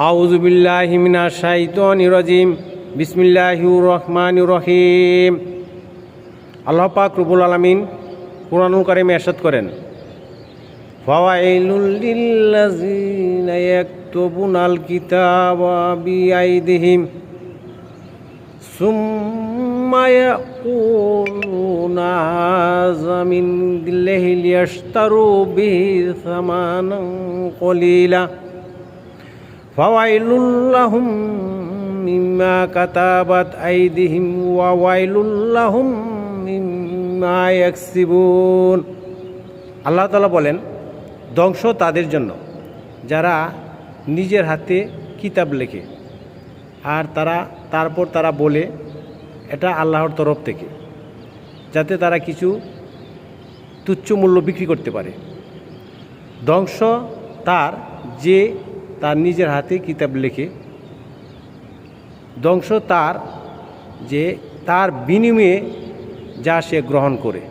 আউযু বিল্লাহি মিনাশ শাইতানির রাজিম। বিসমিল্লাহির রহমানির রহিম। আল্লাহ পাক রব্বুল আলামিন কুরআনুল কারীমে ইরশাদ করেন, ফাওয়াইলুল লিল্লাযিনা ইয়াকতুবুনাল কিতাবা বিআইদিহিম সুম্মা ইয়াকুলুনা হাযা মিন ইন্দিল্লাহি লিয়াশতারু বিহি সামানান কলিলা ফাওয়াইলুল লাহুম মিম্মা কাতাবাত আইদিহিম ওয়া ওয়াইলুল লাহুম মিম্মা ইয়াকসিবুন। আল্লাহ তাআলা বলেন, ধ্বংস তাদের জন্য যারা নিজের হাতে কিতাব লেখে আর তারপর তারা বলে এটা আল্লাহর তরফ থেকে, যাতে তারা কিছু তুচ্ছ মূল্য বিক্রি করতে পারে। ধ্বংস তার যে তার নিজের হাতে কিতাব লেখে, ধ্বংস তার যে তার বিনিময়ে যা সে গ্রহণ করে।